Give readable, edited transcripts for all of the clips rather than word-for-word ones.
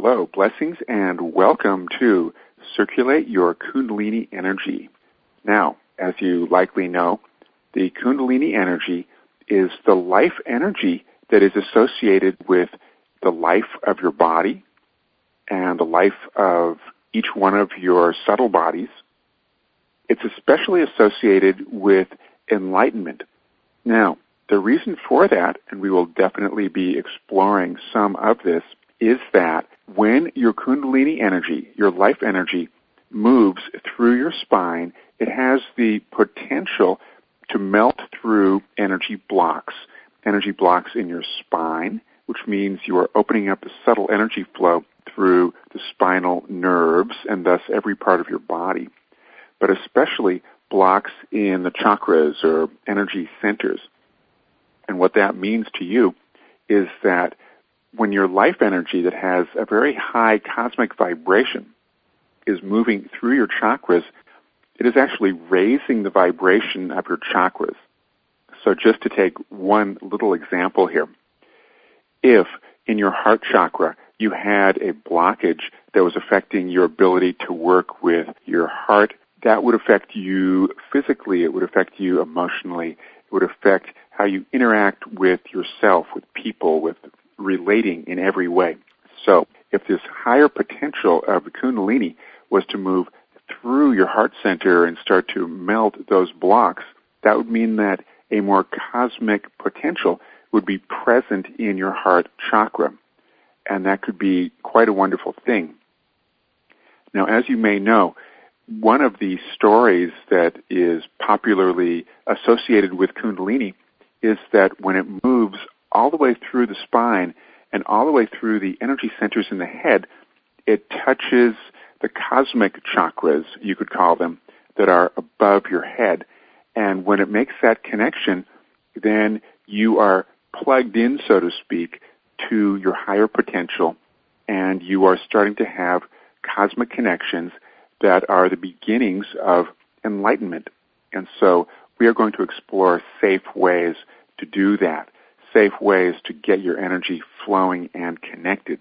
Hello, blessings, and welcome to Circulate Your Kundalini Energy. Now, as you likely know, the Kundalini energy is the life energy that is associated with the life of your body and the life of each one of your subtle bodies. It's especially associated with enlightenment. Now, the reason for that, and we will definitely be exploring some of this, is that when your Kundalini energy, your life energy, moves through your spine, it has the potential to melt through energy blocks in your spine, which means you are opening up the subtle energy flow through the spinal nerves and thus every part of your body, but especially blocks in the chakras or energy centers. And what that means to you is that when your life energy that has a very high cosmic vibration is moving through your chakras, it is actually raising the vibration of your chakras. So just to take one little example here, if in your heart chakra you had a blockage that was affecting your ability to work with your heart, that would affect you physically, it would affect you emotionally, it would affect how you interact with yourself, with people, with relating in every way. So if this higher potential of the Kundalini was to move through your heart center and start to melt those blocks, that would mean that a more cosmic potential would be present in your heart chakra. And that could be quite a wonderful thing. Now, as you may know, one of the stories that is popularly associated with Kundalini is that when it moves all the way through the spine and all the way through the energy centers in the head, it touches the cosmic chakras, you could call them, that are above your head. And when it makes that connection, then you are plugged in, so to speak, to your higher potential, and you are starting to have cosmic connections that are the beginnings of enlightenment. And so we are going to explore safe ways to do that, safe ways to get your energy flowing and connected.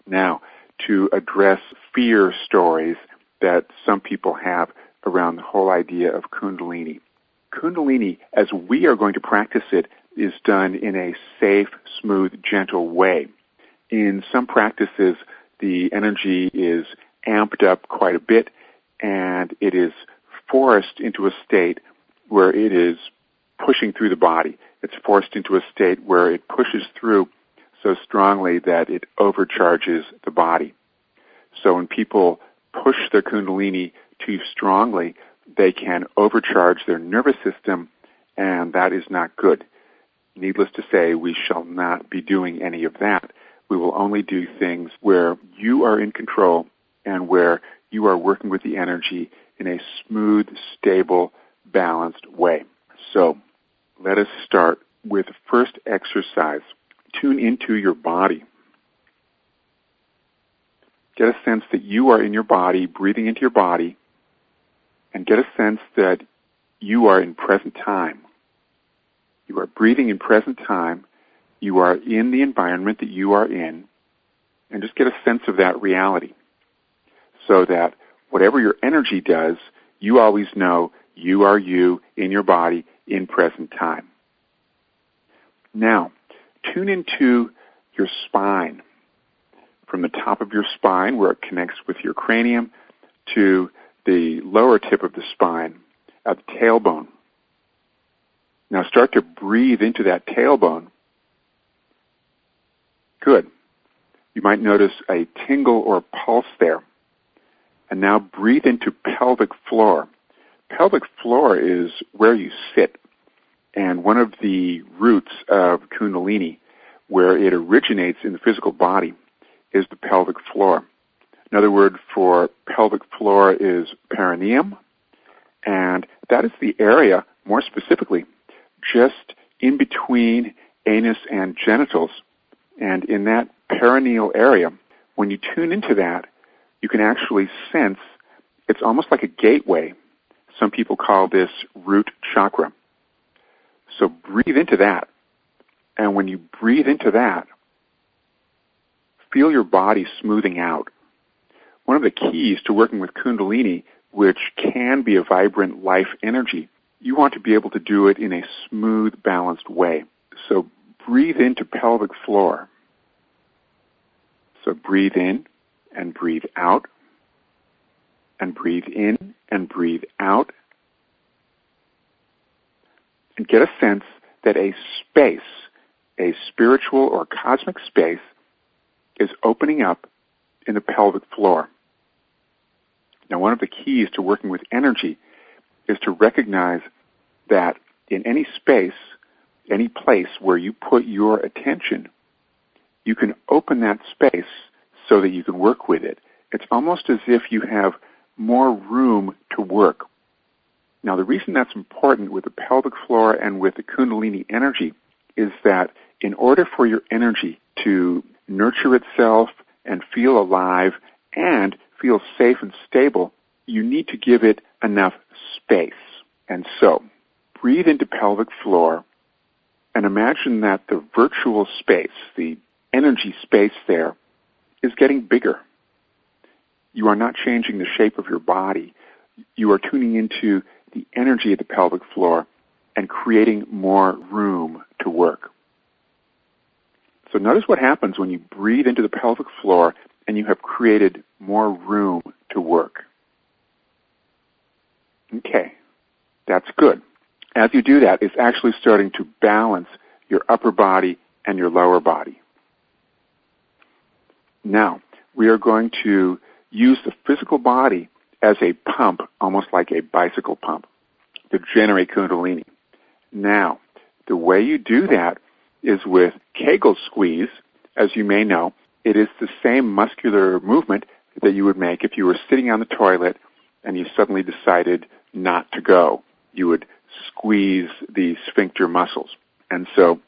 Now, to address fear stories that some people have around the whole idea of Kundalini. Kundalini, as we are going to practice it, is done in a safe, smooth, gentle way. In some practices, the energy is amped up quite a bit, and it is forced into a state where it is pushing through the body. It's forced into a state where it pushes through so strongly that it overcharges the body. So when people push their Kundalini too strongly, they can overcharge their nervous system, and that is not good. Needless to say, we shall not be doing any of that. We will only do things where you are in control and where you are working with the energy in a smooth, stable, balanced way. So let us start with the first exercise. Tune into your body. Get a sense that you are in your body, breathing into your body, and get a sense that you are in present time. You are breathing in present time. You are in the environment that you are in, and just get a sense of that reality so that whatever your energy does, you always know you are you in your body in present time. Now, tune into your spine, from the top of your spine where it connects with your cranium to the lower tip of the spine at the tailbone. Now start to breathe into that tailbone. Good. You might notice a tingle or pulse there. And now breathe into pelvic floor. Pelvic floor is where you sit. And one of the roots of Kundalini, where it originates in the physical body, is the pelvic floor. Another word for pelvic floor is perineum, and that is the area, more specifically, just in between anus and genitals. And in that perineal area, when you tune into that, you can actually sense it's almost like a gateway. Some people call this root chakra. So breathe into that. And when you breathe into that, feel your body smoothing out. One of the keys to working with Kundalini, which can be a vibrant life energy, you want to be able to do it in a smooth, balanced way. So breathe into pelvic floor. So breathe in and breathe out, and breathe in and breathe out, and get a sense that a space, a spiritual or cosmic space, is opening up in the pelvic floor. Now, one of the keys to working with energy is to recognize that in any space, any place where you put your attention, you can open that space so that you can work with it. It's almost as if you have more room to work. Now, the reason that's important with the pelvic floor and with the Kundalini energy is that in order for your energy to nurture itself and feel alive and feel safe and stable, you need to give it enough space. And so, breathe into pelvic floor and imagine that the virtual space, the energy space there, is getting bigger. You are not changing the shape of your body. You are tuning into the energy of the pelvic floor and creating more room to work. So notice what happens when you breathe into the pelvic floor and you have created more room to work. Okay, that's good. As you do that, it's actually starting to balance your upper body and your lower body. Now, we are going to use the physical body as a pump, almost like a bicycle pump, to generate Kundalini. Now, the way you do that is with Kegel squeeze. As you may know, it is the same muscular movement that you would make if you were sitting on the toilet and you suddenly decided not to go. You would squeeze the sphincter muscles. And so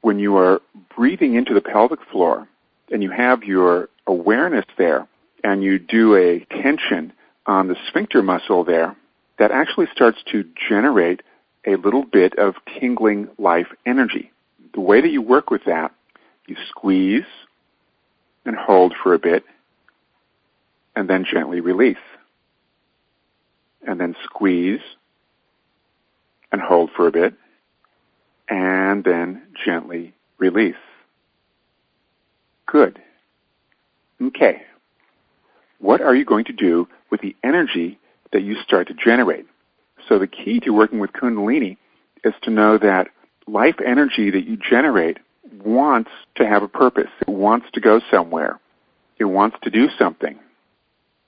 when you are breathing into the pelvic floor and you have your awareness there and you do a tension on the sphincter muscle there, that actually starts to generate a little bit of tingling life energy. The way that you work with that, you squeeze and hold for a bit and then gently release. And then squeeze and hold for a bit and then gently release. Good. Okay. What are you going to do with the energy that you start to generate? So the key to working with Kundalini is to know that life energy that you generate wants to have a purpose. It wants to go somewhere. It wants to do something.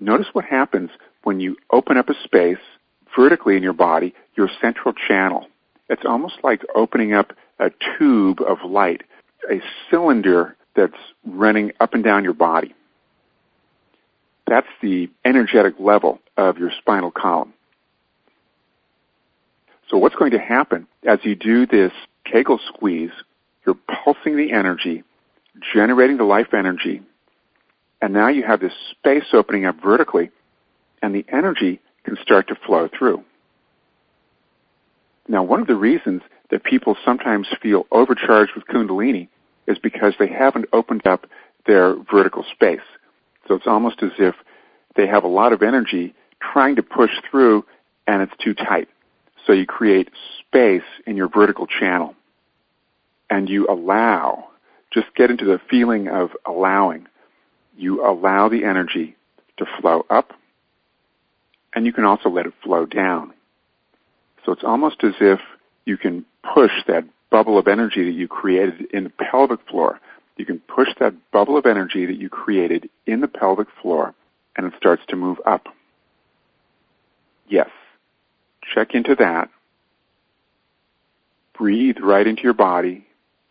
Notice what happens when you open up a space vertically in your body, your central channel. It's almost like opening up a tube of light, a cylinder that's running up and down your body. That's the energetic level of your spinal column. So what's going to happen as you do this Kegel squeeze, you're pulsing the energy, generating the life energy, and now you have this space opening up vertically, and the energy can start to flow through. Now, one of the reasons that people sometimes feel overcharged with Kundalini is because they haven't opened up their vertical space. So it's almost as if they have a lot of energy trying to push through, and it's too tight. So you create space in your vertical channel, and you allow, just get into the feeling of allowing. You allow the energy to flow up, and you can also let it flow down. So it's almost as if you can push that bubble of energy that you created in the pelvic floor. You can push that bubble of energy that you created in the pelvic floor, and it starts to move up. Yes. Check into that. Breathe right into your body.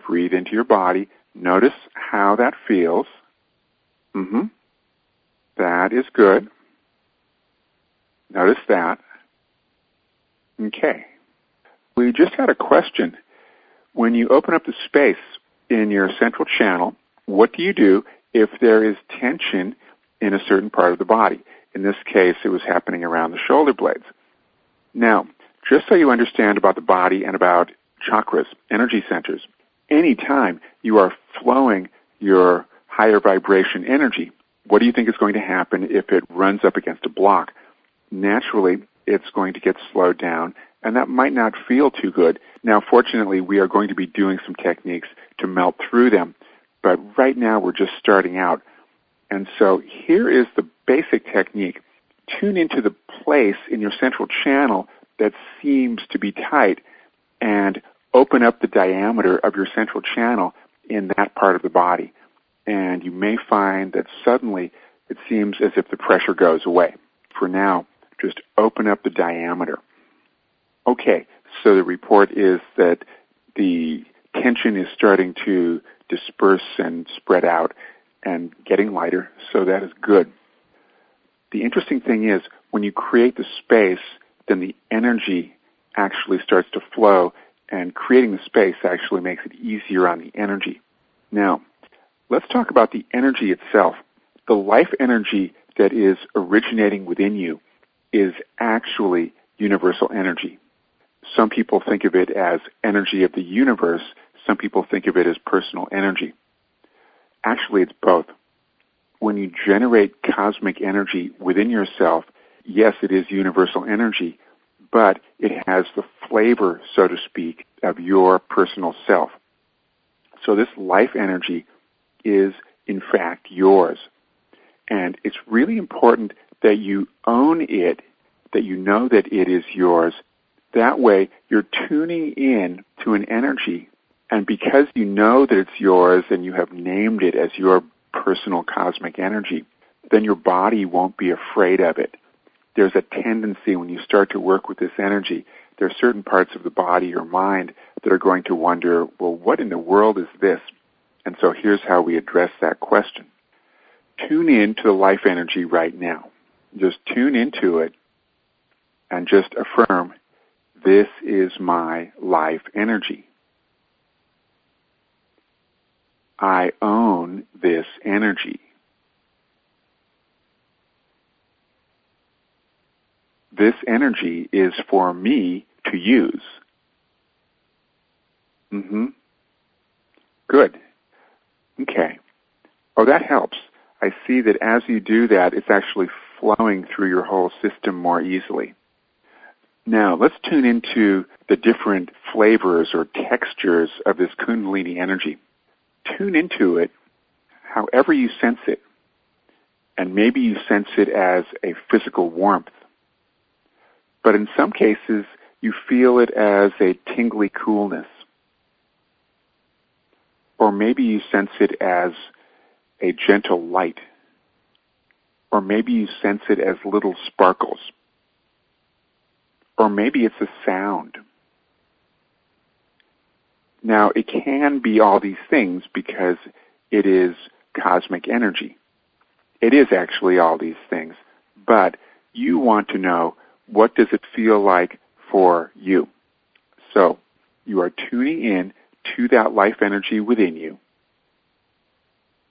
Breathe into your body. Notice how that feels. That is good. Notice that. Okay. We just had a question. When you open up the space in your central channel, what do you do if there is tension in a certain part of the body? In this case, it was happening around the shoulder blades. Now, just so you understand about the body and about chakras, energy centers, anytime you are flowing your higher vibration energy. What do you think is going to happen if it runs up against a block? Naturally, it's going to get slowed down, and that might not feel too good. Now, fortunately, we are going to be doing some techniques to melt through them, but right now we're just starting out. And so here is the basic technique. Tune into the place in your central channel that seems to be tight and open up the diameter of your central channel in that part of the body. And you may find that suddenly it seems as if the pressure goes away. For now, just open up the diameter. Okay, so the report is that the tension is starting to disperse and spread out and getting lighter, so that is good. The interesting thing is, when you create the space, then the energy actually starts to flow, and creating the space actually makes it easier on the energy. Now, let's talk about the energy itself. The life energy that is originating within you is actually universal energy. Some people think of it as energy of the universe. Some people think of it as personal energy. Actually, it's both. When you generate cosmic energy within yourself, yes, it is universal energy, but it has the flavor, so to speak, of your personal self. So this life energy is, in fact, yours. And it's really important that you own it, that you know that it is yours. That way, you're tuning in to an energy, and because you know that it's yours and you have named it as your personal cosmic energy, then your body won't be afraid of it. There's a tendency when you start to work with this energy, there are certain parts of the body or mind that are going to wonder, well, what in the world is this? And so here's how we address that question. Tune in to the life energy right now. Just tune into it and just affirm, this is my life energy. I own this energy. This energy is for me to use. Good. Okay. Oh, that helps. I see that as you do that, it's actually flowing through your whole system more easily. Now, let's tune into the different flavors or textures of this Kundalini energy. Tune into it however you sense it. And maybe you sense it as a physical warmth. But in some cases, you feel it as a tingly coolness. Or maybe you sense it as a gentle light. Or maybe you sense it as little sparkles. Or maybe it's a sound. Now, it can be all these things because it is cosmic energy. It is actually all these things. But you want to know, what does it feel like for you? So, you are tuning in to that life energy within you.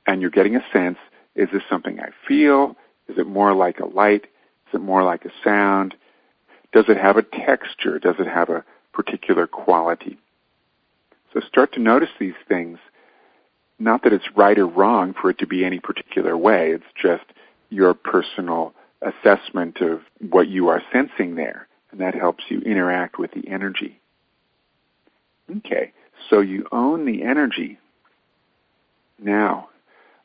And you're getting a sense, is this something I feel? Is it more like a light? Is it more like a sound? Does it have a texture? Does it have a particular quality? So start to notice these things. Not that it's right or wrong for it to be any particular way. It's just your personal assessment of what you are sensing there. And that helps you interact with the energy. Okay, so you own the energy. Now,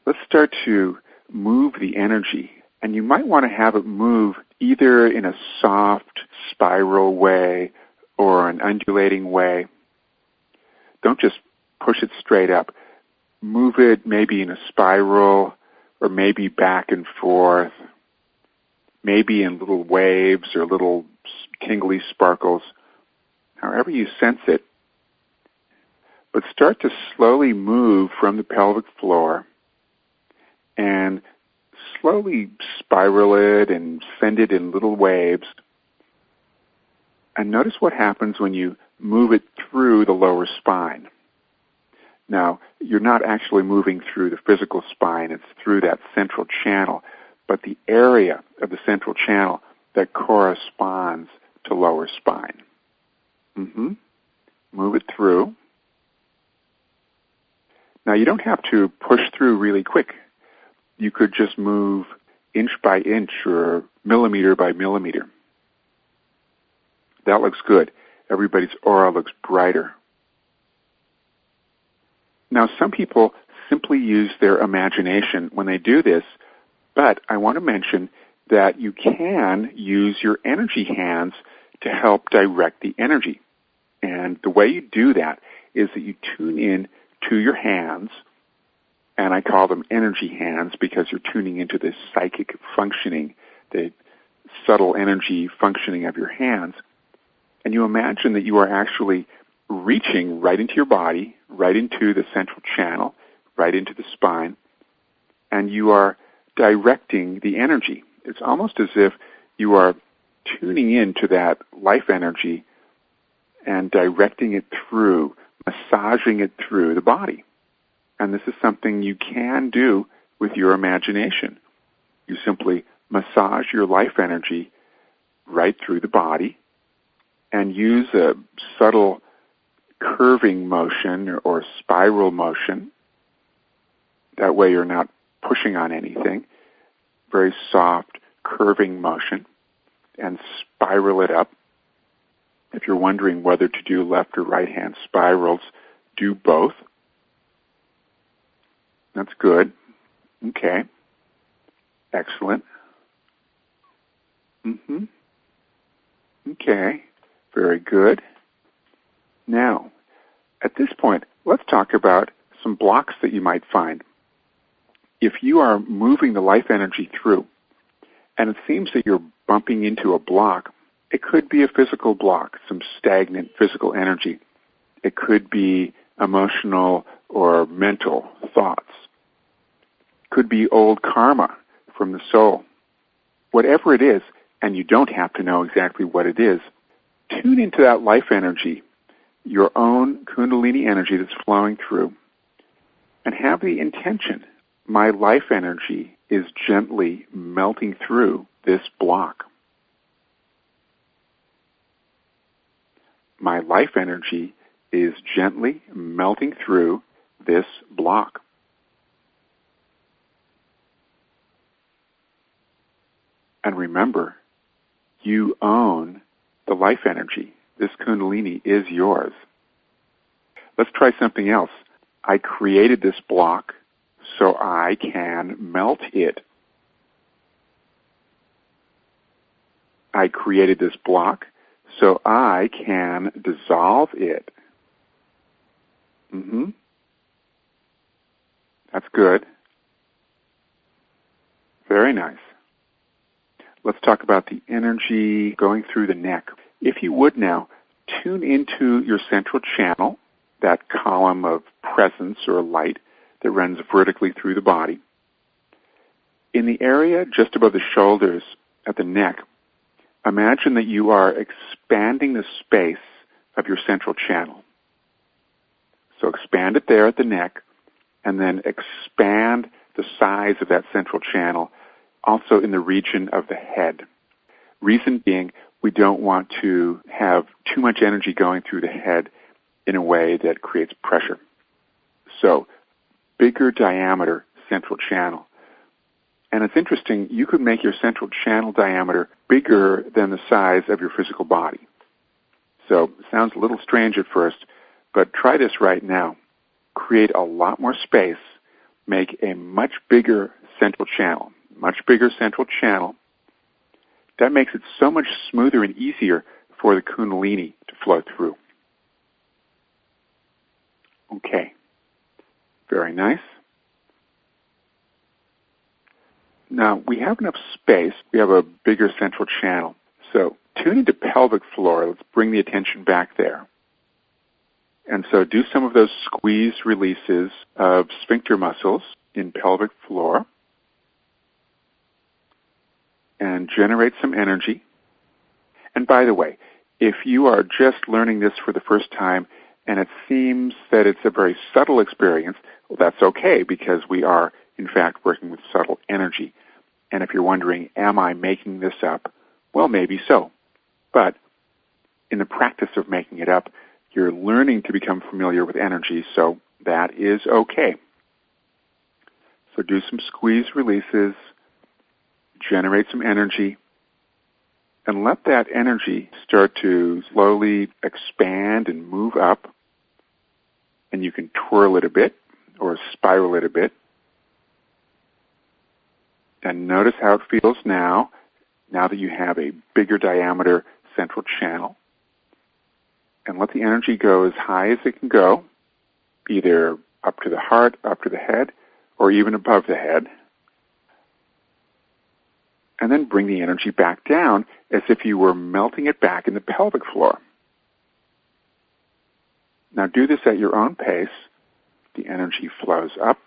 let's start to move the energy. And you might want to have it move either in a soft, spiral way or an undulating way. Don't just push it straight up. Move it maybe in a spiral or maybe back and forth, maybe in little waves or little tingly sparkles, however you sense it. But start to slowly move from the pelvic floor and slowly spiral it and send it in little waves. And notice what happens when you move it through the lower spine. Now, you're not actually moving through the physical spine, it's through that central channel, but the area of the central channel that corresponds to lower spine. Move it through. Now, you don't have to push through really quick. You could just move inch by inch or millimeter by millimeter. That looks good. Everybody's aura looks brighter. Now, some people simply use their imagination when they do this, but I want to mention that you can use your energy hands to help direct the energy. And the way you do that is that you tune in to your hands, and I call them energy hands because you're tuning into the psychic functioning, the subtle energy functioning of your hands. And you imagine that you are actually reaching right into your body, right into the central channel, right into the spine, and you are directing the energy. It's almost as if you are tuning into that life energy and directing it through, massaging it through the body. And this is something you can do with your imagination. You simply massage your life energy right through the body and use a subtle curving motion or spiral motion. That way you're not pushing on anything. Very soft, curving motion, and spiral it up. If you're wondering whether to do left or right hand spirals, do both. That's good. Okay. Excellent. Okay. Very good. Now, at this point, let's talk about some blocks that you might find. If you are moving the life energy through, and it seems that you're bumping into a block, it could be a physical block, some stagnant physical energy. It could be emotional or mental thoughts. It could be old karma from the soul. Whatever it is, and you don't have to know exactly what it is, tune into that life energy, your own Kundalini energy that's flowing through, and have the intention, my life energy is gently melting through this block. My life energy is gently melting through this block. And remember, you own the life energy. This Kundalini is yours. Let's try something else. I created this block so I can melt it. I created this block so I can dissolve it. That's good. Very nice. Let's talk about the energy going through the neck. If you would now, tune into your central channel, that column of presence or light that runs vertically through the body. In the area just above the shoulders at the neck, imagine that you are expanding the space of your central channel. So expand it there at the neck, and then expand the size of that central channel also in the region of the head. Reason being, we don't want to have too much energy going through the head in a way that creates pressure. So, bigger diameter central channel. And it's interesting, you could make your central channel diameter bigger than the size of your physical body. So, it sounds a little strange at first, but try this right now. Create a lot more space. Make a much bigger central channel. Much bigger central channel. That makes it so much smoother and easier for the Kundalini to flow through. Okay. Very nice. Now, we have enough space. We have a bigger central channel. So, tune into pelvic floor. Let's bring the attention back there. And so do some of those squeeze releases of sphincter muscles in pelvic floor and generate some energy. And by the way, if you are just learning this for the first time and it seems that it's a very subtle experience, well, that's okay because we are, in fact, working with subtle energy. And if you're wondering, am I making this up? Well, maybe so. But in the practice of making it up, you're learning to become familiar with energy, so that is okay. So do some squeeze releases, generate some energy, and let that energy start to slowly expand and move up. And you can twirl it a bit or spiral it a bit. And notice how it feels now that you have a bigger diameter central channel. And let the energy go as high as it can go, either up to the heart, up to the head, or even above the head. And then bring the energy back down as if you were melting it back in the pelvic floor. Now do this at your own pace. The energy flows up,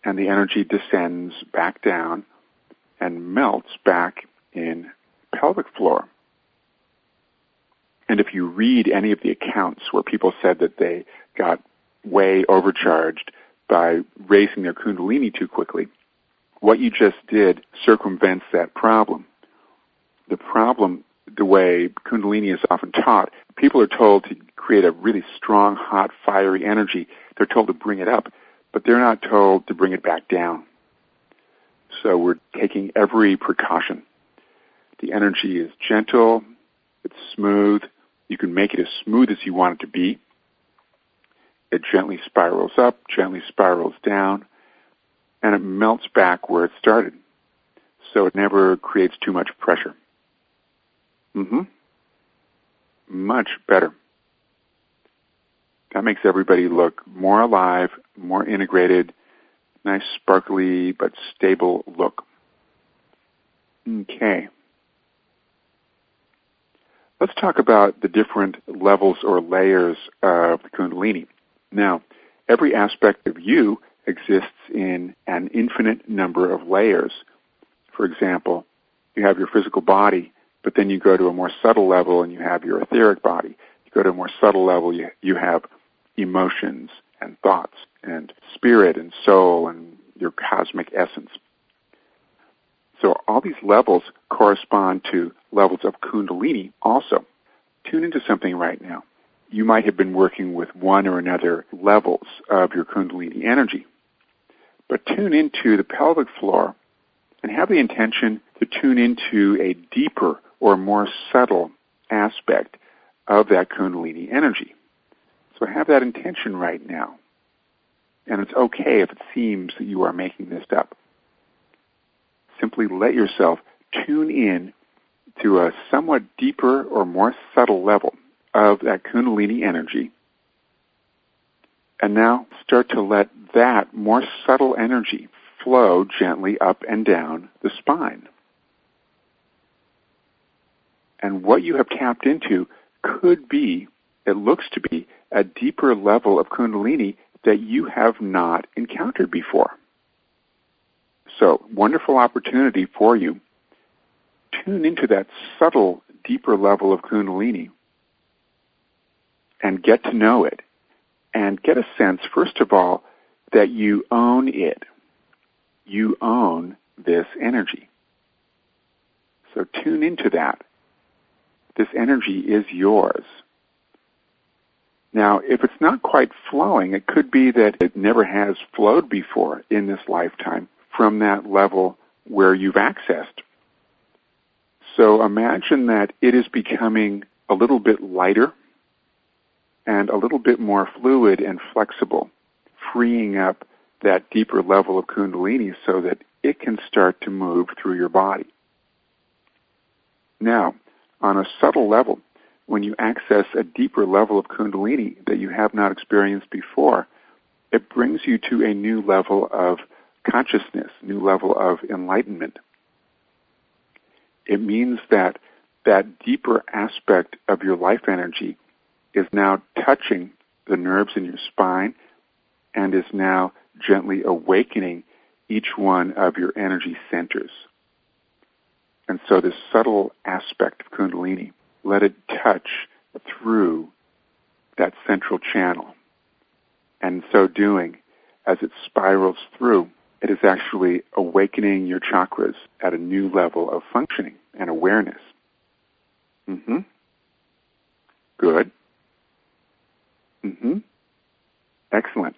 and the energy descends back down and melts back in pelvic floor. And if you read any of the accounts where people said that they got way overcharged by raising their Kundalini too quickly, what you just did circumvents that problem. The problem, the way Kundalini is often taught, people are told to create a really strong, hot, fiery energy. They're told to bring it up, but they're not told to bring it back down. So we're taking every precaution. The energy is gentle, it's smooth. You can make it as smooth as you want it to be. It gently spirals up, gently spirals down, and it melts back where it started. So it never creates too much pressure. Much better. That makes everybody look more alive, more integrated, nice sparkly but stable look. Okay. Let's talk about the different levels or layers of the Kundalini. Now, every aspect of you exists in an infinite number of layers. For example, you have your physical body, but then you go to a more subtle level and you have your etheric body. You go to a more subtle level, you have emotions and thoughts and spirit and soul and your cosmic essence. So all these levels correspond to levels of Kundalini also. Tune into something right now. You might have been working with one or another levels of your Kundalini energy. But tune into the pelvic floor and have the intention to tune into a deeper or more subtle aspect of that Kundalini energy. So have that intention right now. And it's okay if it seems that you are making this up. Simply let yourself tune in to a somewhat deeper or more subtle level of that Kundalini energy. And now start to let that more subtle energy flow gently up and down the spine. And what you have tapped into could be, it looks to be, a deeper level of Kundalini that you have not encountered before. So, wonderful opportunity for you. Tune into that subtle, deeper level of Kundalini and get to know it. And get a sense, first of all, that you own it. You own this energy. So tune into that. This energy is yours. Now, if it's not quite flowing, it could be that it never has flowed before in this lifetime from that level where you've accessed. So imagine that it is becoming a little bit lighter and a little bit more fluid and flexible, freeing up that deeper level of Kundalini so that it can start to move through your body. Now, on a subtle level, when you access a deeper level of Kundalini that you have not experienced before, it brings you to a new level of consciousness, new level of enlightenment. It means that that deeper aspect of your life energy is now touching the nerves in your spine and is now gently awakening each one of your energy centers. And so this subtle aspect of Kundalini, let it touch through that central channel. And in so doing, as it spirals through, it is actually awakening your chakras at a new level of functioning and awareness. Good. Mm-hmm. Excellent.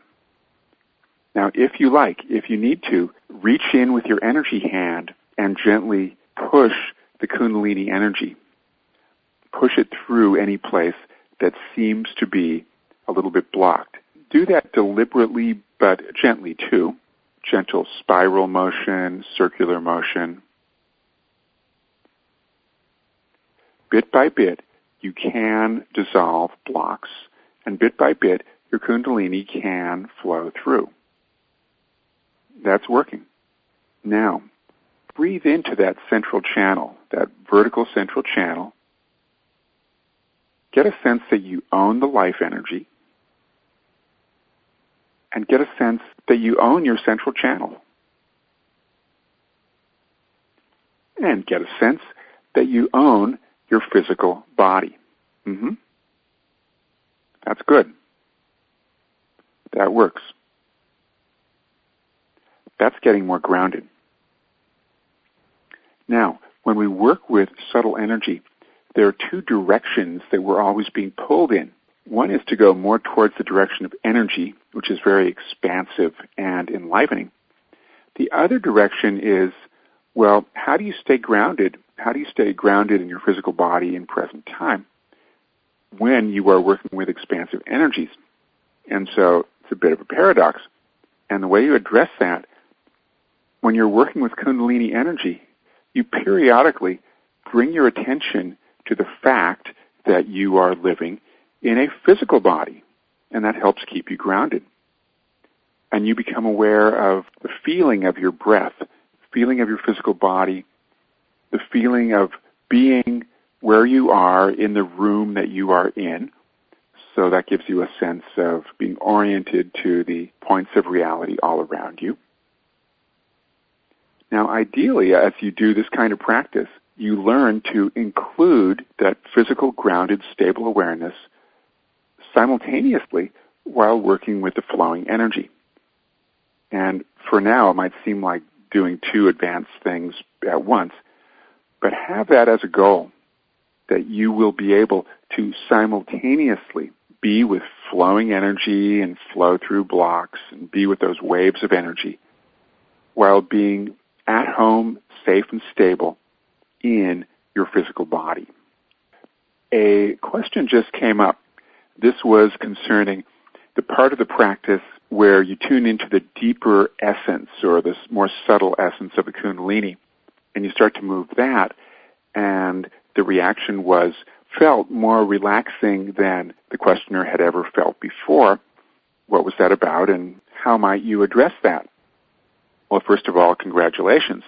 Now, if you need to, reach in with your energy hand and gently push the Kundalini energy. Push it through any place that seems to be a little bit blocked. Do that deliberately, but gently too. Gentle spiral motion, circular motion. Bit by bit, you can dissolve blocks, and bit by bit, your Kundalini can flow through. That's working. Now, breathe into that central channel, that vertical central channel. Get a sense that you own the life energy, and get a sense that you own your central channel. And get a sense that you own your physical body. Mm-hmm. That's good. That works. That's getting more grounded. Now, when we work with subtle energy, there are two directions that we're always being pulled in. One is to go more towards the direction of energy, which is very expansive and enlivening. The other direction is, well, how do you stay grounded? How do you stay grounded in your physical body in present time when you are working with expansive energies? And so it's a bit of a paradox. And the way you address that, when you're working with Kundalini energy, you periodically bring your attention to the fact that you are living in a physical body, and that helps keep you grounded. And you become aware of the feeling of your breath, feeling of your physical body, the feeling of being where you are in the room that you are in. So that gives you a sense of being oriented to the points of reality all around you. Now, ideally, as you do this kind of practice, you learn to include that physical, grounded, stable awareness simultaneously while working with the flowing energy. And for now, it might seem like doing two advanced things at once, but have that as a goal, that you will be able to simultaneously be with flowing energy and flow through blocks and be with those waves of energy while being at home, safe and stable in your physical body. A question just came up. This was concerning the part of the practice where you tune into the deeper essence or the more subtle essence of the Kundalini, and you start to move that, and the reaction felt more relaxing than the questioner had ever felt before. What was that about, and how might you address that? Well, first of all, congratulations.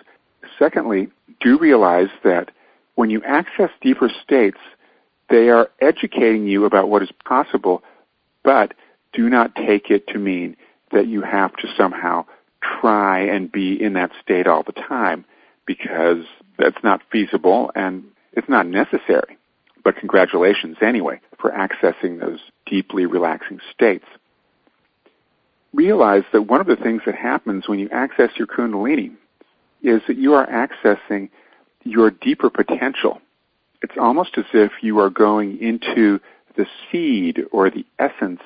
Secondly, do realize that when you access deeper states, they are educating you about what is possible, but do not take it to mean that you have to somehow try and be in that state all the time, because that's not feasible and it's not necessary. But congratulations anyway for accessing those deeply relaxing states. Realize that one of the things that happens when you access your Kundalini is that you are accessing your deeper potential. It's almost as if you are going into the seed or the essence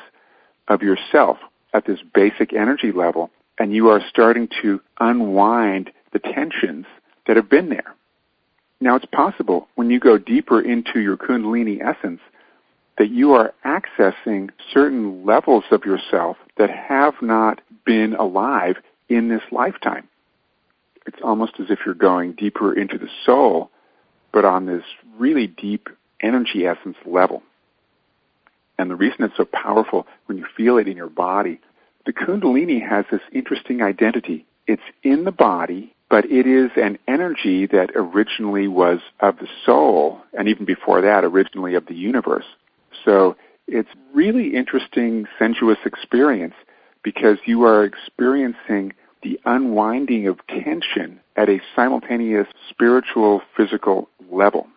of yourself at this basic energy level, and you are starting to unwind the tensions that have been there. Now, it's possible when you go deeper into your Kundalini essence that you are accessing certain levels of yourself that have not been alive in this lifetime. It's almost as if you're going deeper into the soul, but on this really deep energy essence level. And the reason it's so powerful when you feel it in your body, the Kundalini has this interesting identity. It's in the body, but it is an energy that originally was of the soul, and even before that, originally of the universe. So it's really interesting, sensuous experience because you are experiencing the unwinding of tension at a simultaneous spiritual, physical level.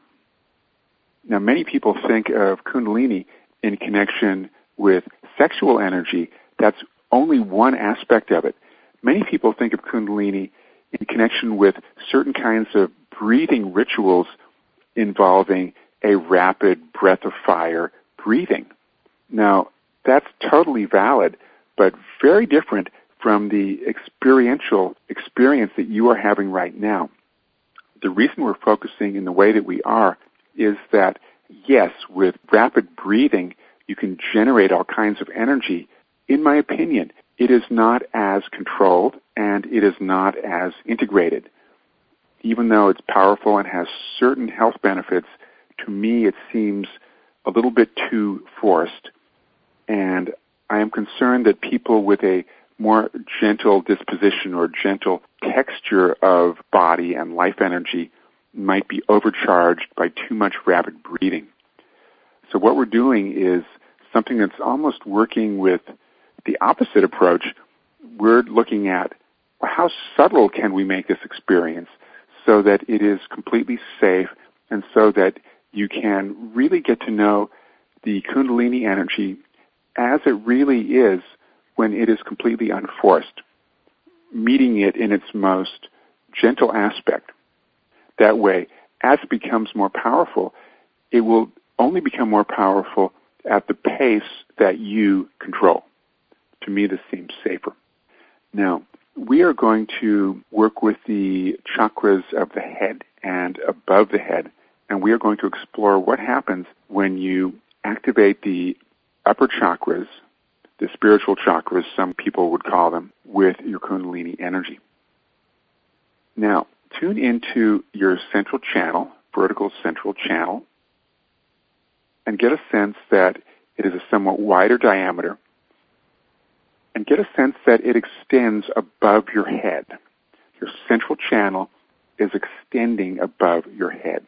Now, many people think of Kundalini in connection with sexual energy. That's only one aspect of it. Many people think of Kundalini in connection with certain kinds of breathing rituals involving a rapid breath of fire breathing. Now, that's totally valid, but very different from the experiential experience that you are having right now. The reason we're focusing in the way that we are is that, yes, with rapid breathing, you can generate all kinds of energy. In my opinion, it is not as controlled and it is not as integrated. Even though it's powerful and has certain health benefits, to me it seems a little bit too forced. And I am concerned that people with a more gentle disposition or gentle texture of body and life energy might be overcharged by too much rapid breathing. So what we're doing is something that's almost working with the opposite approach. We're looking at how subtle can we make this experience so that it is completely safe and so that you can really get to know the Kundalini energy as it really is when it is completely unforced, meeting it in its most gentle aspect. That way, as it becomes more powerful, it will only become more powerful at the pace that you control. To me, this seems safer. Now, we are going to work with the chakras of the head and above the head, and we are going to explore what happens when you activate the upper chakras, the spiritual chakras, some people would call them, with your Kundalini energy. Now, tune into your central channel, vertical central channel, and get a sense that it is a somewhat wider diameter, and get a sense that it extends above your head. Your central channel is extending above your head.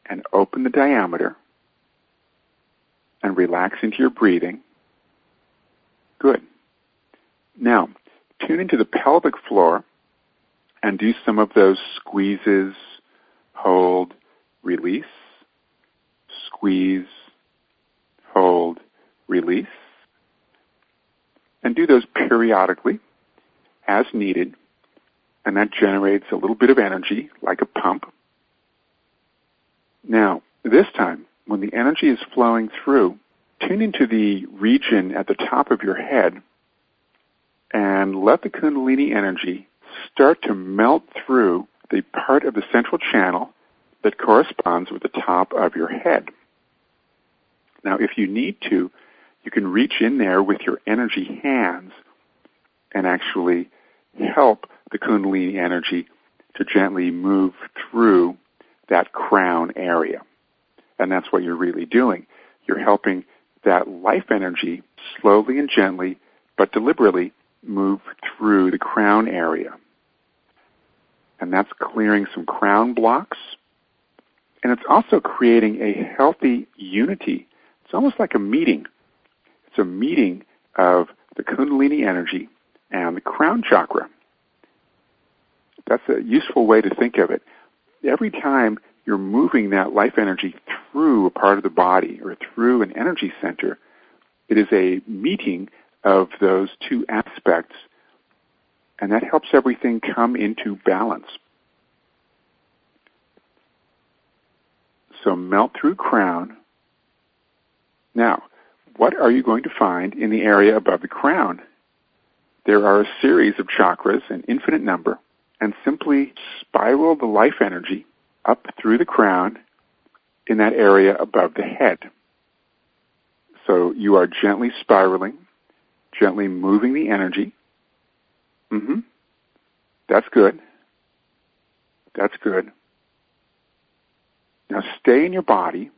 And open the diameter and relax into your breathing. Good. Now, tune into the pelvic floor and do some of those squeezes, hold, release, squeeze, hold, release. And do those periodically as needed, and that generates a little bit of energy, like a pump. Now, this time, when the energy is flowing through, tune into the region at the top of your head and let the Kundalini energy start to melt through the part of the central channel that corresponds with the top of your head. Now, if you need to, you can reach in there with your energy hands and actually help the Kundalini energy to gently move through that crown area. And that's what you're really doing. You're helping that life energy slowly and gently, but deliberately, move through the crown area. And that's clearing some crown blocks. And it's also creating a healthy unity. It's almost like a meeting. It's a meeting of the Kundalini energy and the crown chakra. That's a useful way to think of it. Every time you're moving that life energy through a part of the body or through an energy center, it is a meeting of those two aspects, and that helps everything come into balance. So melt through crown. Now, what are you going to find in the area above the crown? There are a series of chakras, an infinite number, and simply spiral the life energy up through the crown in that area above the head. So you are gently spiraling, gently moving the energy. That's good. That's good. Now stay in your body.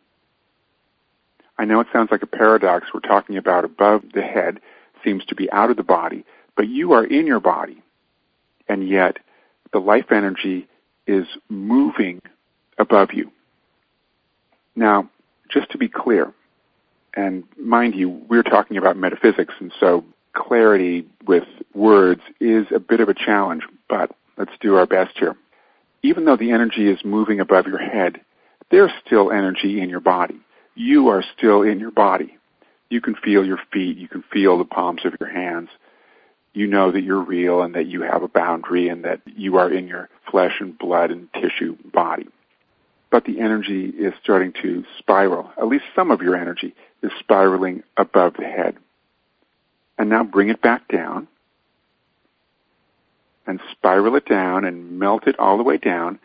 I know it sounds like a paradox. We're talking about above the head, seems to be out of the body, but you are in your body, and yet the life energy is moving above you. Now, just to be clear, and mind you, we're talking about metaphysics, and so clarity with words is a bit of a challenge, but let's do our best here. Even though the energy is moving above your head, there's still energy in your body. You are still in your body. You can feel your feet. You can feel the palms of your hands. You know that you're real and that you have a boundary and that you are in your flesh and blood and tissue body. but the energy is starting to spiral. At least some of your energy is spiraling above the head. And now bring it back down and spiral it down and melt it all the way down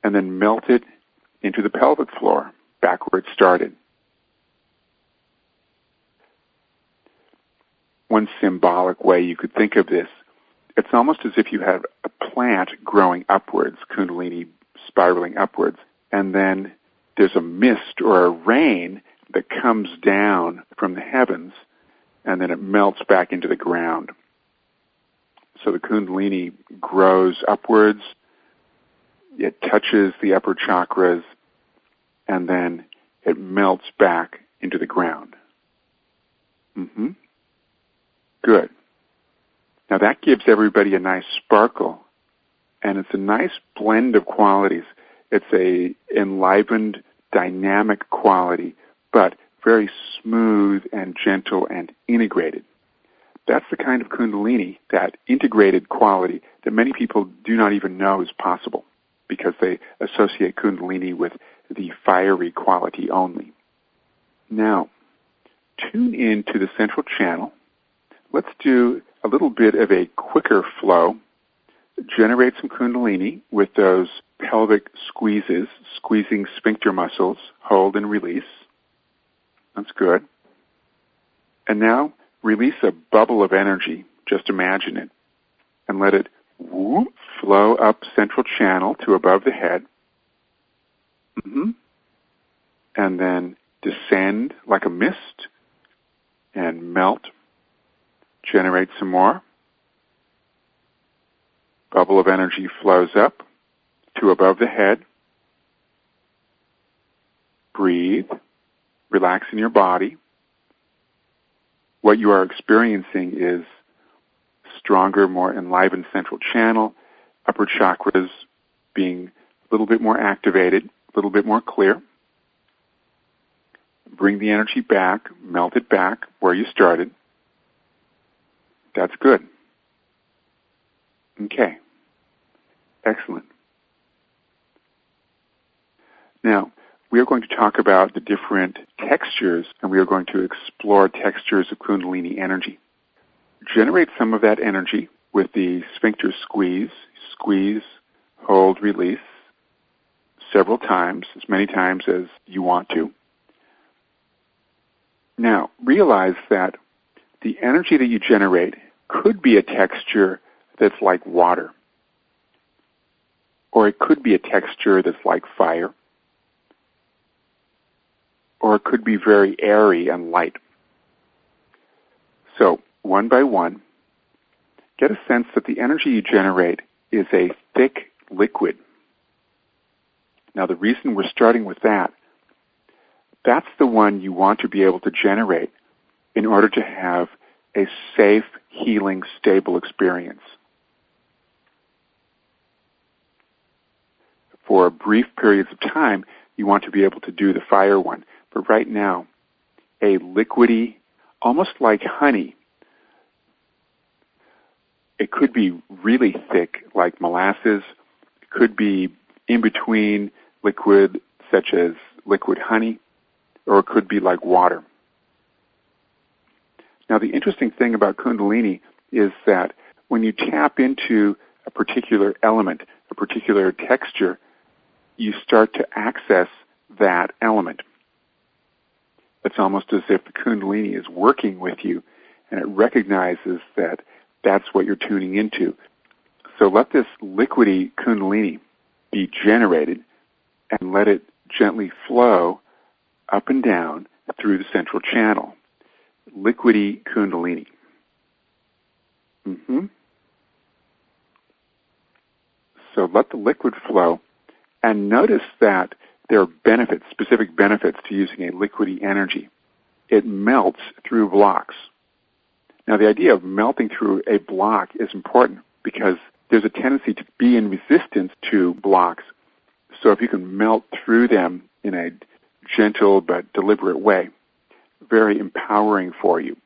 and then melt it into the pelvic floor, back where it started. One symbolic way you could think of this, it's almost as if you have a plant growing upwards, Kundalini spiraling upwards, and then there's a mist or a rain that comes down from the heavens, and then it melts back into the ground. So the Kundalini grows upwards, it touches the upper chakras, and then it melts back into the ground. Good. Now that gives everybody a nice sparkle, and it's a nice blend of qualities. It's a enlivened, dynamic quality, but very smooth and gentle and integrated. That's the kind of Kundalini, that integrated quality, that many people do not even know is possible because they associate Kundalini with the fiery quality only. Now, tune into the central channel. Let's do a little bit of a quicker flow. Generate some Kundalini with those pelvic squeezes, squeezing sphincter muscles, hold and release. That's good. And now release a bubble of energy, just imagine it, and let it flow up central channel to above the head. And then descend like a mist and melt. Generate some more. Bubble of energy flows up to above the head. Breathe. Relax in your body. What you are experiencing is stronger, more enlivened central channel, upper chakras being a little bit more activated, a little bit more clear. Bring the energy back, melt it back where you started. That's good. Okay. Excellent. Now, we are going to talk about the different textures, and we are going to explore textures of Kundalini energy. Generate some of that energy with the sphincter squeeze, hold, release, several times, as many times as you want to. Now, realize that the energy that you generate could be a texture that's like water, or it could be a texture that's like fire, or it could be very airy and light. So, one by one, get a sense that the energy you generate is a thick liquid. Now, the reason we're starting with that's the one you want to be able to generate in order to have a safe, healing, stable experience. For brief periods of time, you want to be able to do the fire one. But right now, a liquidy, almost like honey. It could be really thick, like molasses. It could be in between liquid, such as liquid honey, or it could be like water. Now, the interesting thing about Kundalini is that when you tap into a particular element, a particular texture, you start to access that element. It's almost as if the Kundalini is working with you, and it recognizes that that's what you're tuning into. So let this liquidy Kundalini be generated, and let it gently flow up and down through the central channel. Liquidy Kundalini. So let the liquid flow, and notice that there are benefits, specific benefits to using a liquidy energy. It melts through blocks. Now, the idea of melting through a block is important because there's a tendency to be in resistance to blocks. So if you can melt through them in a gentle but deliberate way, very empowering for you.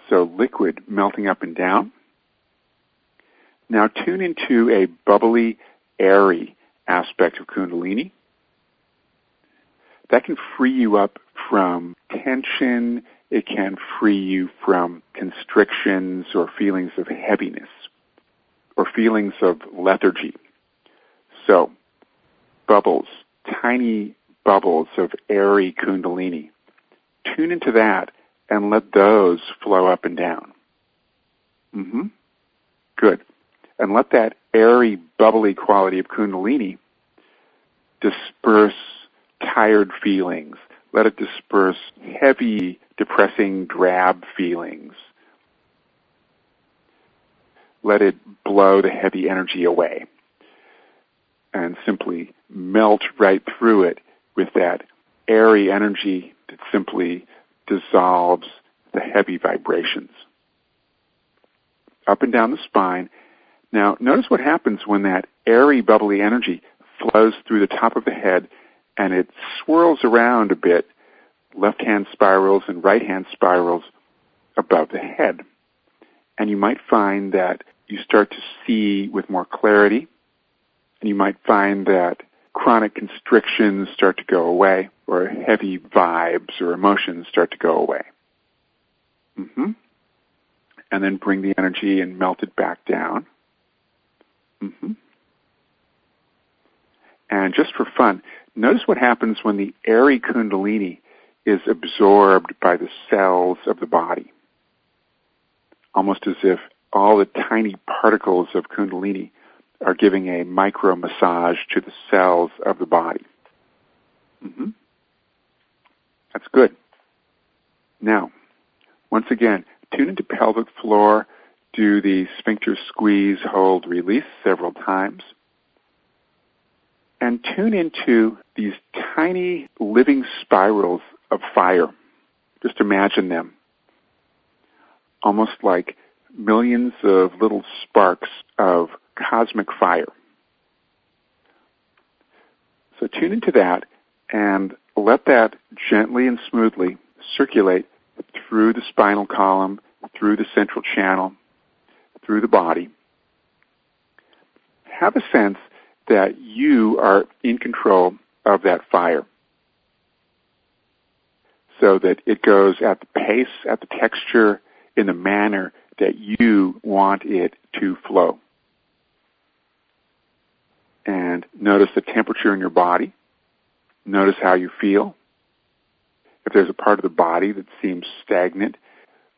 So liquid melting up and down. Now tune into a bubbly, airy aspect of Kundalini. that can free you up from tension. It can free you from constrictions or feelings of heaviness or feelings of lethargy. So, bubbles, tiny bubbles of airy Kundalini. Tune into that and let those flow up and down. Good. And let that airy, bubbly quality of Kundalini disperse tired feelings. Let it disperse heavy, depressing, drab feelings. Let it blow the heavy energy away and simply melt right through it with that airy energy that simply dissolves the heavy vibrations. Up and down the spine. Now, notice what happens when that airy, bubbly energy flows through the top of the head and it swirls around a bit, left-hand spirals and right-hand spirals above the head. And you might find that you start to see with more clarity, and you might find that chronic constrictions start to go away, or heavy vibes or emotions start to go away. And then bring the energy and melt it back down. And just for fun, notice what happens when the airy Kundalini is absorbed by the cells of the body. Almost as if all the tiny particles of Kundalini are giving a micro massage to the cells of the body. That's good. Now, once again, tune into pelvic floor, do the sphincter squeeze, hold, release several times, and tune into these tiny living spirals of fire. Just imagine them, almost like millions of little sparks of cosmic fire. So tune into that and let that gently and smoothly circulate through the spinal column, through the central channel, through the body. Have a sense that you are in control of that fire, so that it goes at the pace, at the texture, in the manner that you want it to flow. And notice the temperature in your body. Notice how you feel. If there's a part of the body that seems stagnant,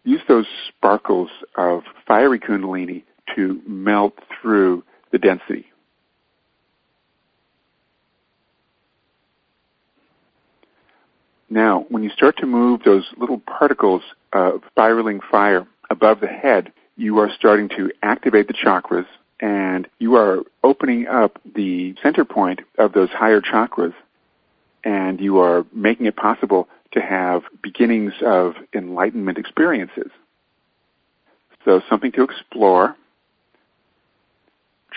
use those sparkles of fiery Kundalini to melt through the density. Now, when you start to move those little particles of spiraling fire above the head, you are starting to activate the chakras, and you are opening up the center point of those higher chakras, and you are making it possible to have beginnings of enlightenment experiences. So something to explore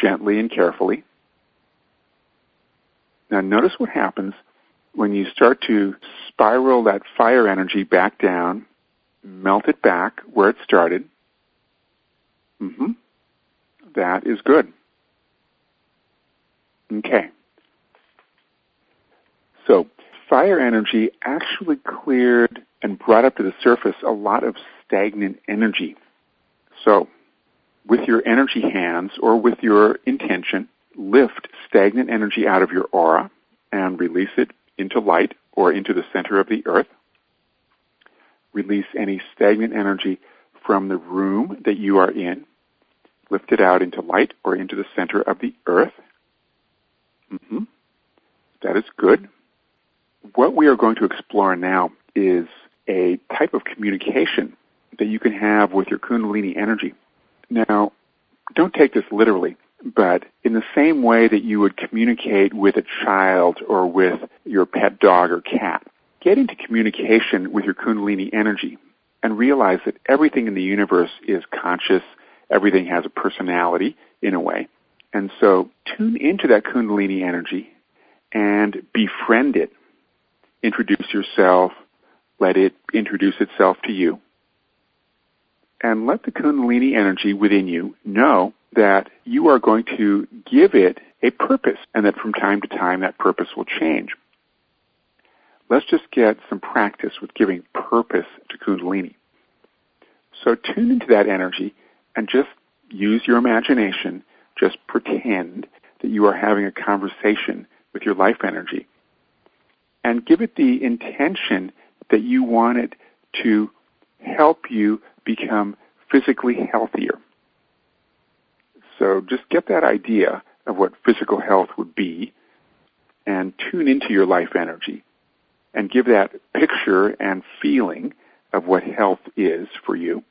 gently and carefully. Now notice what happens when you start to spiral that fire energy back down, melt it back where it started. That is good. Okay. So fire energy actually cleared and brought up to the surface a lot of stagnant energy. So with your energy hands or with your intention, lift stagnant energy out of your aura and release it into light or into the center of the earth. Release any stagnant energy from the room that you are in. Lift it out into light or into the center of the earth. That is good. What we are going to explore now is a type of communication that you can have with your Kundalini energy. Now, don't take this literally, but in the same way that you would communicate with a child or with your pet dog or cat, get into communication with your Kundalini energy and realize that everything in the universe is conscious, everything has a personality in a way. And so tune into that Kundalini energy and befriend it. Introduce yourself, let it introduce itself to you. And let the Kundalini energy within you know that you are going to give it a purpose, and that from time to time that purpose will change. let's just get some practice with giving purpose to Kundalini. So tune into that energy and just use your imagination. Just pretend that you are having a conversation with your life energy. And give it the intention that you want it to help you become physically healthier. So just get that idea of what physical health would be and tune into your life energy and give that picture and feeling of what health is for you.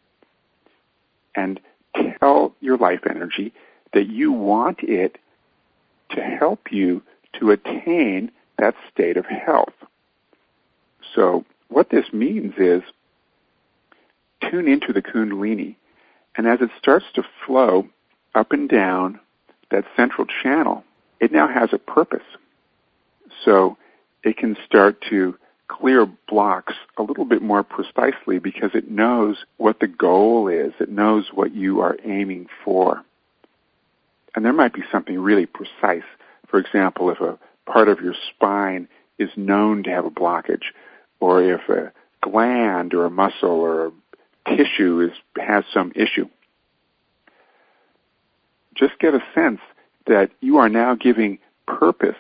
And tell your life energy that you want it to help you to attain that state of health. So what this means is tune into the Kundalini, and as it starts to flow up and down that central channel, it now has a purpose. So it can start to clear blocks a little bit more precisely because it knows what the goal is. It knows what you are aiming for. And there might be something really precise. For example, if a part of your spine is known to have a blockage, or if a gland or a muscle or a tissue has some issue, just get a sense that you are now giving purpose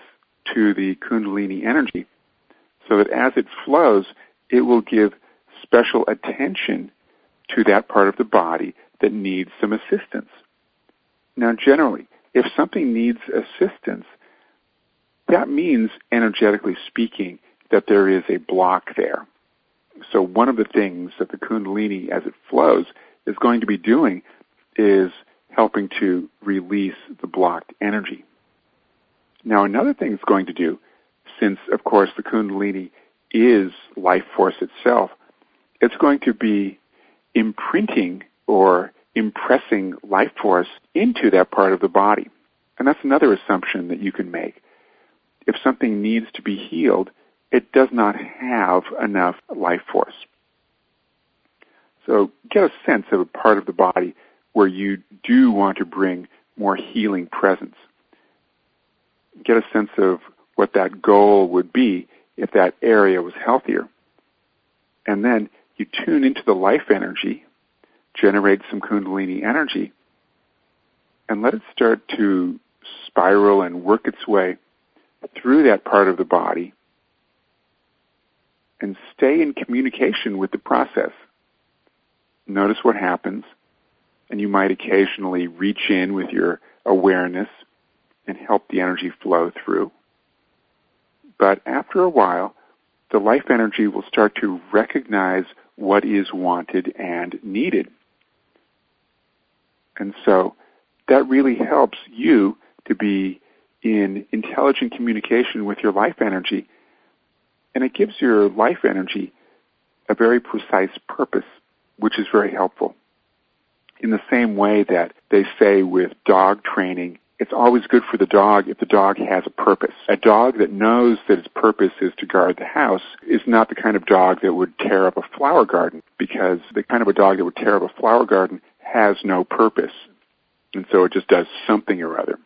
to the Kundalini energy so that as it flows, it will give special attention to that part of the body that needs some assistance. Now, generally, if something needs assistance, that means, energetically speaking, that there is a block there. So one of the things that the Kundalini, as it flows, is going to be doing is helping to release the blocked energy. Now, another thing it's going to do, since, of course, the Kundalini is life force itself, it's going to be imprinting or impressing life force into that part of the body. And that's another assumption that you can make. If something needs to be healed, it does not have enough life force. So get a sense of a part of the body where you do want to bring more healing presence. Get a sense of what that goal would be if that area was healthier. And then you tune into the life energy, generate some Kundalini energy, and let it start to spiral and work its way through that part of the body and stay in communication with the process. Notice what happens, and you might occasionally reach in with your awareness and help the energy flow through. But after a while, the life energy will start to recognize what is wanted and needed. And so that really helps you to be in intelligent communication with your life energy, and it gives your life energy a very precise purpose, which is very helpful. In the same way that they say with dog training, it's always good for the dog if the dog has a purpose. A dog that knows that its purpose is to guard the house is not the kind of dog that would tear up a flower garden, because the kind of a dog that would tear up a flower garden has no purpose, and so it just does something or other.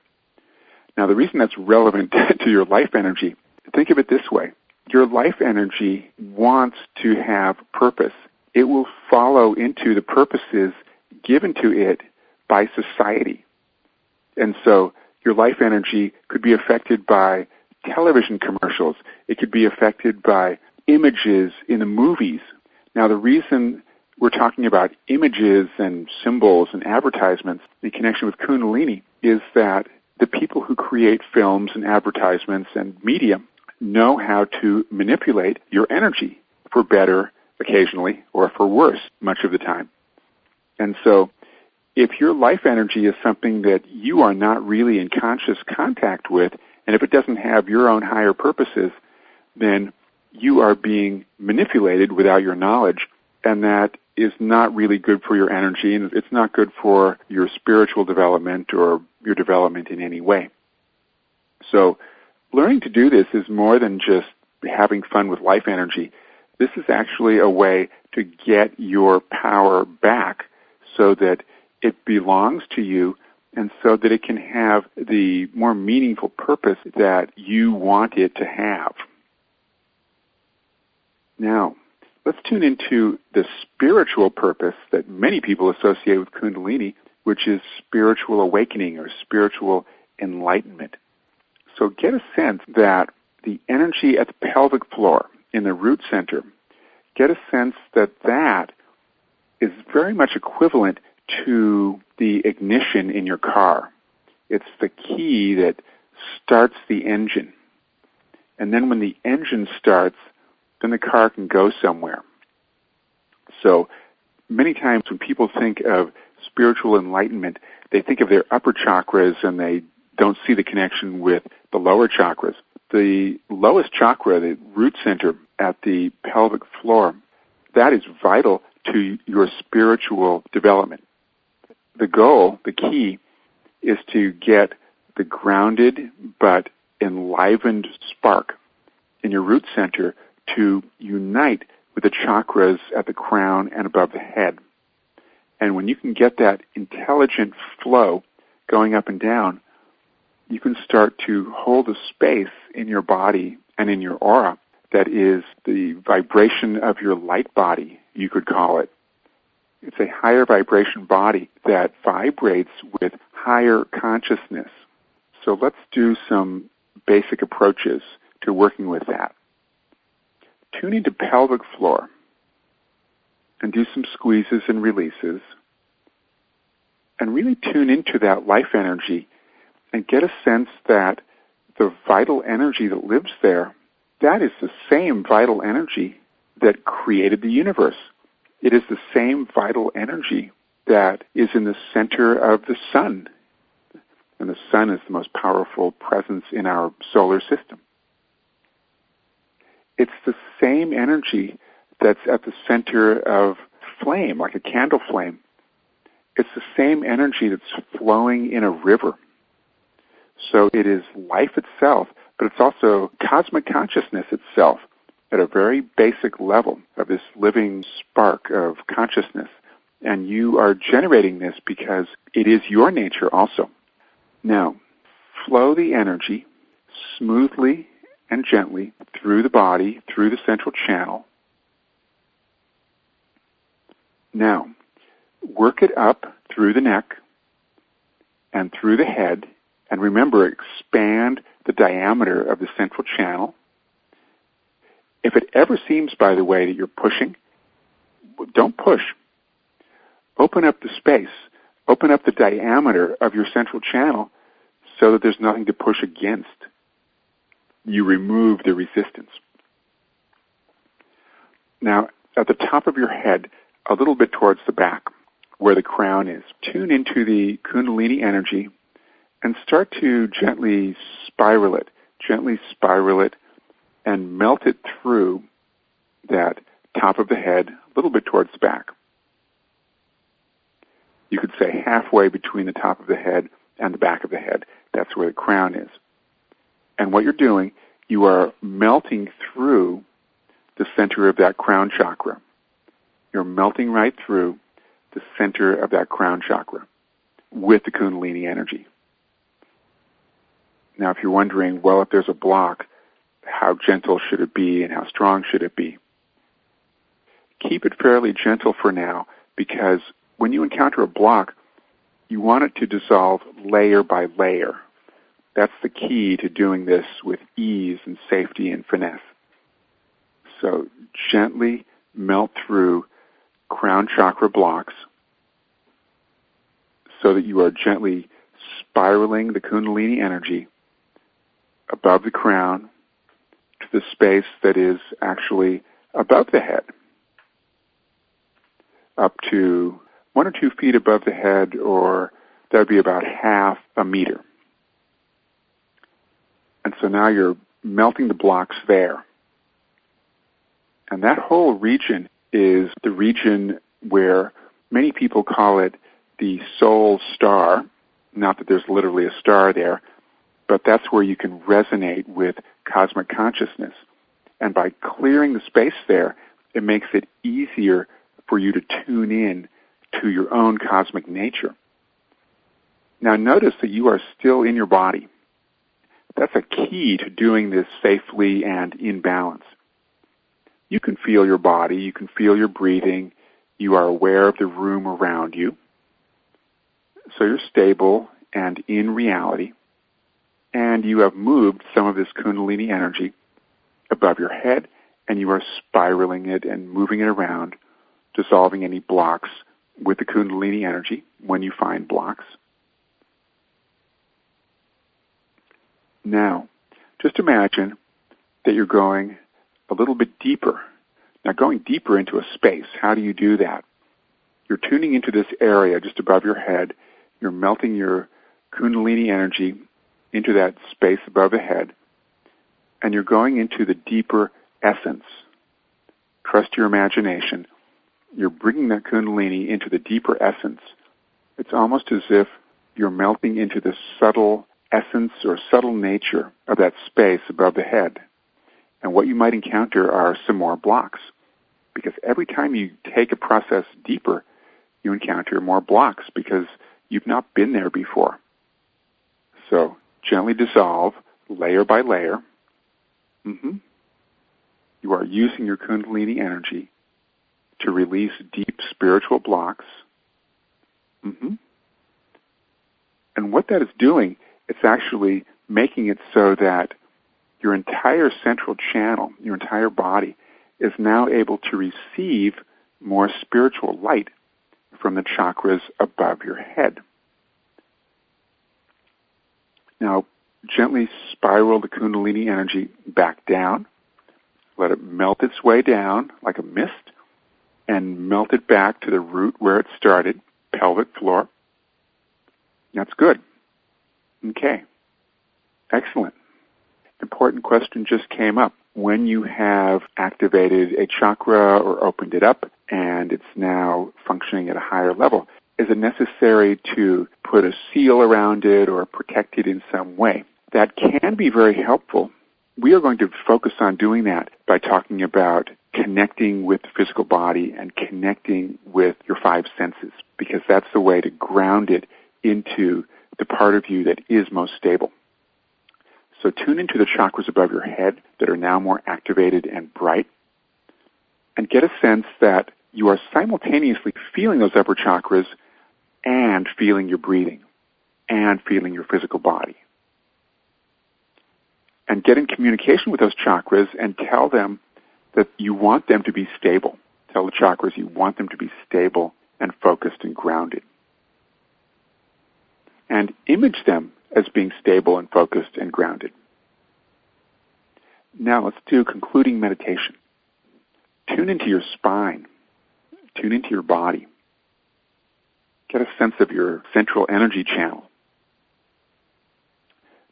Now, the reason that's relevant to your life energy, think of it this way. Your life energy wants to have purpose. It will follow into the purposes given to it by society. And so your life energy could be affected by television commercials. It could be affected by images in the movies. Now, the reason we're talking about images and symbols and advertisements in connection with Kundalini is that the people who create films and advertisements and media know how to manipulate your energy for better occasionally or for worse much of the time. And so if your life energy is something that you are not really in conscious contact with, and if it doesn't have your own higher purposes, then you are being manipulated without your knowledge, and that is not really good for your energy, and it's not good for your spiritual development or your development in any way. So learning to do this is more than just having fun with life energy. This is actually a way to get your power back so that it belongs to you and so that it can have the more meaningful purpose that you want it to have. Now, let's tune into the spiritual purpose that many people associate with Kundalini, which is spiritual awakening or spiritual enlightenment. So get a sense that the energy at the pelvic floor in the root center, get a sense that that is very much equivalent to the ignition in your car. It's the key that starts the engine. And then when the engine starts, then the car can go somewhere. So many times when people think of spiritual enlightenment, they think of their upper chakras and they don't see the connection with the lower chakras. The lowest chakra, the root center at the pelvic floor, that is vital to your spiritual development. The goal, the key, is to get the grounded but enlivened spark in your root center to unite with the chakras at the crown and above the head. And when you can get that intelligent flow going up and down, you can start to hold a space in your body and in your aura that is the vibration of your light body, you could call it. It's a higher vibration body that vibrates with higher consciousness. So let's do some basic approaches to working with that. Tune into pelvic floor and do some squeezes and releases and really tune into that life energy and get a sense that the vital energy that lives there, that is the same vital energy that created the universe. It is the same vital energy that is in the center of the sun. And the sun is the most powerful presence in our solar system. It's the same energy that's at the center of flame, like a candle flame. It's the same energy that's flowing in a river. So it is life itself, but it's also cosmic consciousness itself at a very basic level of this living spark of consciousness. And you are generating this because it is your nature also. Now, flow the energy smoothly and gently through the body, through the central channel. Now, work it up through the neck and through the head. And remember, expand the diameter of the central channel. If it ever seems, by the way, that you're pushing, don't push. Open up the space. Open up the diameter of your central channel so that there's nothing to push against. You remove the resistance. Now, at the top of your head, a little bit towards the back, where the crown is, tune into the Kundalini energy and start to gently spiral it and melt it through that top of the head, a little bit towards the back. You could say halfway between the top of the head and the back of the head. That's where the crown is. And what you're doing, you are melting through the center of that crown chakra. You're melting right through the center of that crown chakra with the Kundalini energy. Now, if you're wondering, well, if there's a block, how gentle should it be and how strong should it be? Keep it fairly gentle for now, because when you encounter a block, you want it to dissolve layer by layer. That's the key to doing this with ease and safety and finesse. So gently melt through crown chakra blocks so that you are gently spiraling the Kundalini energy above the crown to the space that is actually above the head, up to 1 or 2 feet above the head, or that would be about half a meter. And so now you're melting the blocks there. And that whole region is the region where many people call it the soul star. Not that there's literally a star there, but that's where you can resonate with cosmic consciousness. And by clearing the space there, it makes it easier for you to tune in to your own cosmic nature. Now notice that you are still in your body. That's a key to doing this safely and in balance. You can feel your body, you can feel your breathing, you are aware of the room around you. So you're stable and in reality, and you have moved some of this Kundalini energy above your head, and you are spiraling it and moving it around, dissolving any blocks with the Kundalini energy when you find blocks. Now, just imagine that you're going a little bit deeper. Now, going deeper into a space, how do you do that? You're tuning into this area just above your head. You're melting your Kundalini energy into that space above the head, and you're going into the deeper essence. Trust your imagination. You're bringing that Kundalini into the deeper essence. It's almost as if you're melting into the subtle essence or subtle nature of that space above the head. And what you might encounter are some more blocks, because every time you take a process deeper, you encounter more blocks because you've not been there before. So gently dissolve layer by layer. You are using your Kundalini energy to release deep spiritual blocks. And what that is doing, it's actually making it so that your entire central channel, your entire body, is now able to receive more spiritual light from the chakras above your head. Now, gently spiral the Kundalini energy back down. Let it melt its way down like a mist, and melt it back to the root where it started, pelvic floor. That's good. Okay. Excellent. Important question just came up. When you have activated a chakra or opened it up and it's now functioning at a higher level, is it necessary to put a seal around it or protect it in some way? That can be very helpful. We are going to focus on doing that by talking about connecting with the physical body and connecting with your five senses, because that's the way to ground it into the part of you that is most stable. So tune into the chakras above your head that are now more activated and bright, and get a sense that you are simultaneously feeling those upper chakras and feeling your breathing and feeling your physical body. And get in communication with those chakras and tell them that you want them to be stable. Tell the chakras you want them to be stable and focused and grounded. And image them as being stable and focused and grounded. Now let's do concluding meditation. Tune into your spine. Tune into your body. Get a sense of your central energy channel.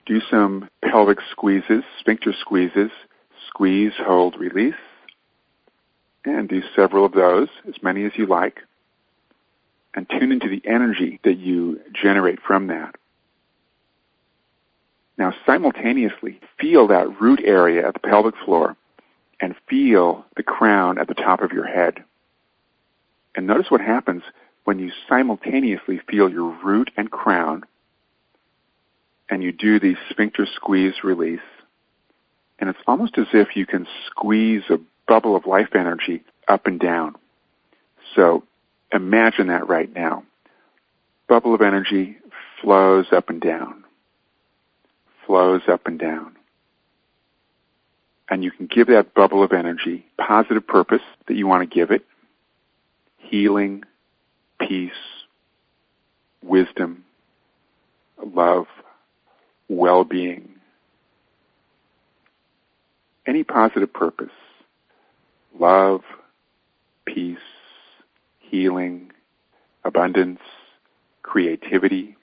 Do some pelvic squeezes, sphincter squeezes. Squeeze, hold, release. And do several of those, as many as you like. And tune into the energy that you generate from that. Now simultaneously feel that root area at the pelvic floor and feel the crown at the top of your head. And notice what happens when you simultaneously feel your root and crown and you do the sphincter squeeze release. And it's almost as if you can squeeze a bubble of life energy up and down. So imagine that right now. Bubble of energy flows up and down. Flows up and down. And you can give that bubble of energy positive purpose that you want to give it. Healing, peace, wisdom, love, well-being. Any positive purpose. Love, peace, healing, abundance, creativity.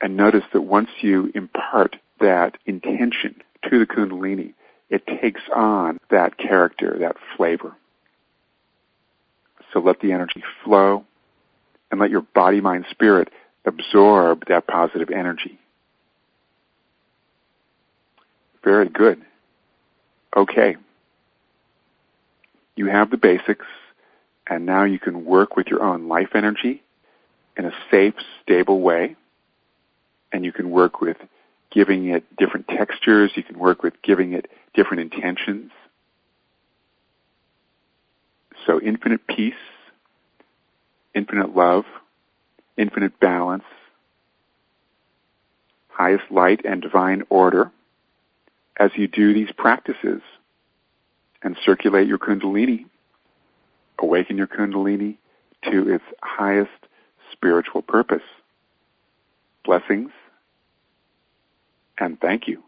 And notice that once you impart that intention to the Kundalini, it takes on that character, that flavor. So let the energy flow and let your body, mind, spirit absorb that positive energy. Very good. Okay. You have the basics, and now you can work with your own life energy in a safe, stable way. And you can work with giving it different textures. You can work with giving it different intentions. So infinite peace, infinite love, infinite balance, highest light and divine order as you do these practices and circulate your Kundalini, awaken your Kundalini to its highest spiritual purpose. Blessings, and thank you.